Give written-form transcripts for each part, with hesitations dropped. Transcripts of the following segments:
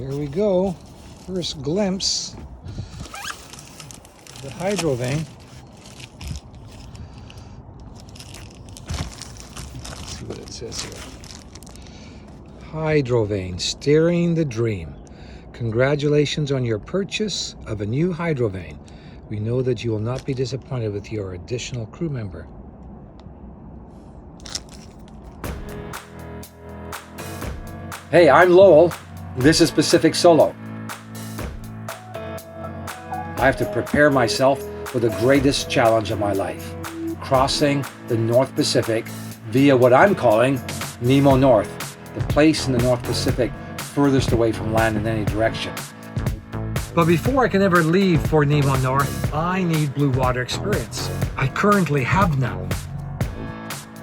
Here we go. First glimpse of the Hydrovane. Let's see what it says here. Hydrovane, steering the dream. Congratulations on your purchase of a new Hydrovane. We know that you will not be disappointed with your additional crew member. Hey, I'm Lowell. This is Pacific Solo. I have to prepare myself for the greatest challenge of my life, crossing the North Pacific via what I'm calling Nemo North, the place in the North Pacific furthest away from land in any direction. But before I can ever leave for Nemo North, I need blue water experience. I currently have none.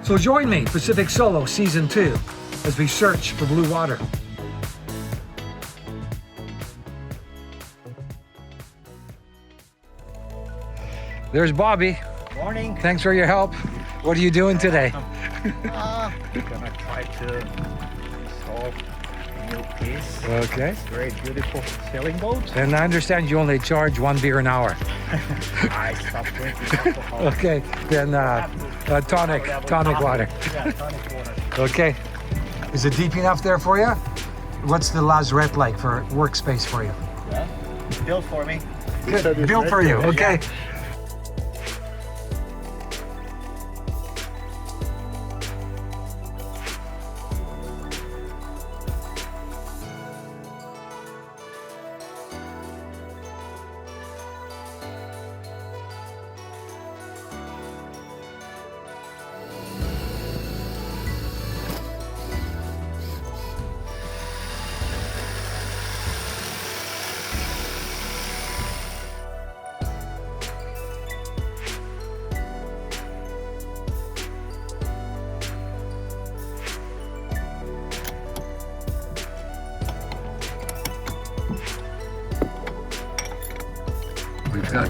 So join me, Pacific Solo Season 2, as we search for blue water. There's Bobby. Morning. Thanks for your help. What are you doing today? Gonna try to install a new piece. Okay. It's very beautiful sailing boat. And I understand you only charge 1 beer an hour. I stopped drinking alcohol. Okay, then tonic water. Yeah, tonic water. Okay. Is it deep enough there for you? What's the lazarette like for workspace for you? Yeah. Built for me. Good. Built for you, okay. Yeah. We've got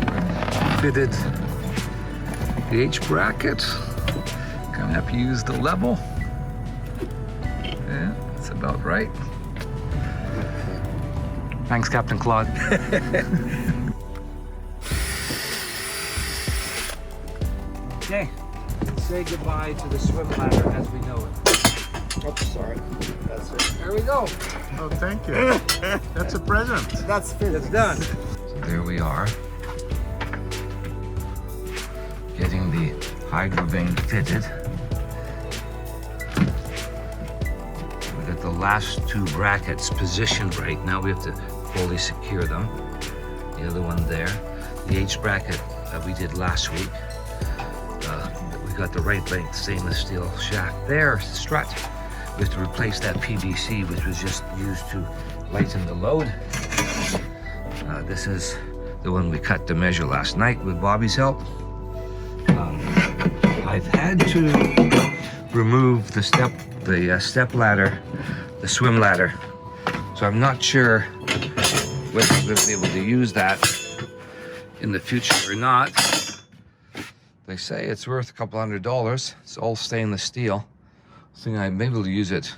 fitted the H bracket. Gonna have to use the level. Yeah, that's about right. Thanks, Captain Claude. Okay, say goodbye to the swim ladder as we know it. Oops, sorry. That's it. There we go. Oh, thank you. That's a present. That's physics. It's done. So there we are. Getting the Hydrovane fitted. We got the last two brackets positioned right. Now we have to fully secure them. The other one there. The H bracket that we did last week. We got the right length stainless steel shaft there, strut. We have to replace that PVC, which was just used to lighten the load. This is the one we cut to measure last night with Bobby's help. I've had to remove the step ladder, the swim ladder. So I'm not sure whether I'm going to be able to use that in the future or not. They say it's worth a couple $100. It's all stainless steel. I think I may be able to use it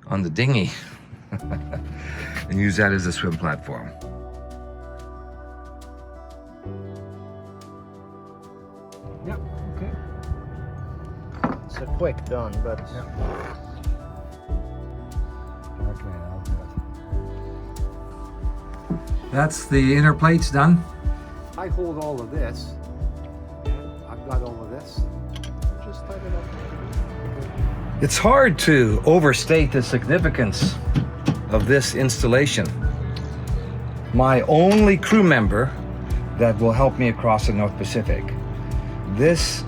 on the dinghy and use that as a swim platform. Yep, okay. It's a quick done, but Yep. Okay, I'll do it. That's the inner plates done. I hold all of this. I've got all of this. Just tighten it up. It's hard to overstate the significance of this installation. My only crew member that will help me across the North Pacific. This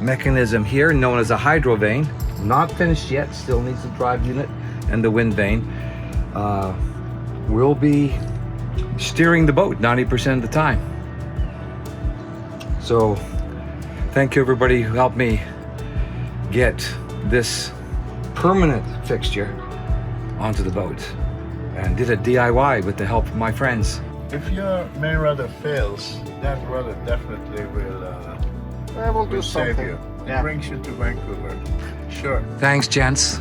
mechanism here, known as a Hydrovane, not finished yet, still needs the drive unit and the wind vane, will be steering the boat 90% of the time. So thank you everybody who helped me get this permanent fixture onto the boat and did a DIY with the help of my friends. If your main rudder fails, that rudder definitely will do save something. you. It Yeah. brings you to Vancouver. Sure. Thanks, gents.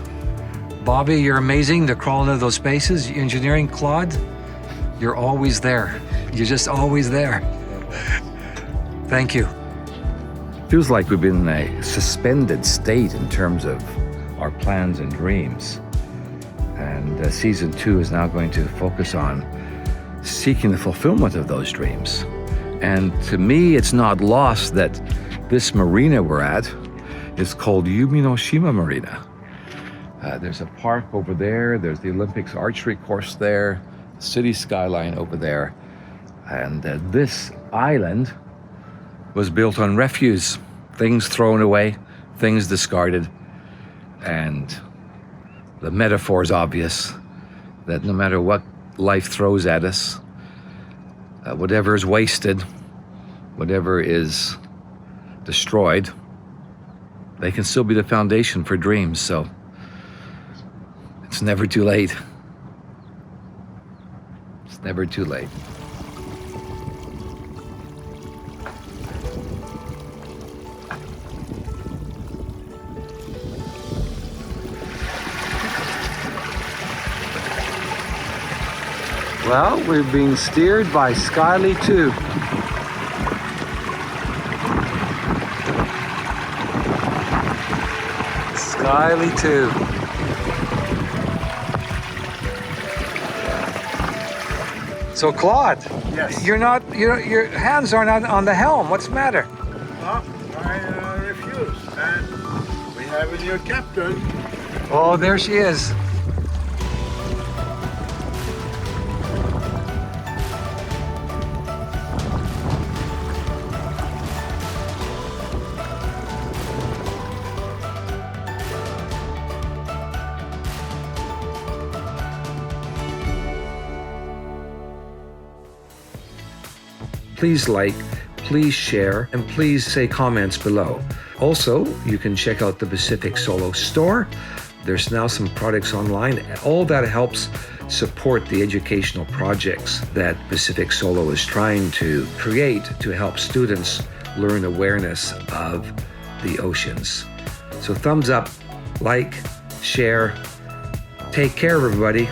Bobby, you're amazing to crawl into those spaces. Engineering, Claude, you're always there. You're just always there. Thank you. Feels like we've been in a suspended state in terms of our plans and dreams. And season 2 is now going to focus on seeking the fulfillment of those dreams. And to me, it's not lost that this marina we're at is called Miho Marina. There's a park over there. There's the Olympics archery course there, city skyline over there. And this island was built on refuse, things thrown away, things discarded. And the metaphor is obvious that no matter what life throws at us, whatever is wasted, whatever is destroyed, they can still be the foundation for dreams. So it's never too late. It's never too late. Well, we're being steered by Skylie II. Skylie II. So Claude, Yes. your hands are not on the helm. What's the matter? No, I refuse. And we have a new captain. Oh, there she is. Please like, please share, and please say comments below. Also, you can check out the Pacific Solo store. There's now some products online. All that helps support the educational projects that Pacific Solo is trying to create to help students learn awareness of the oceans. So thumbs up, like, share. Take care, everybody.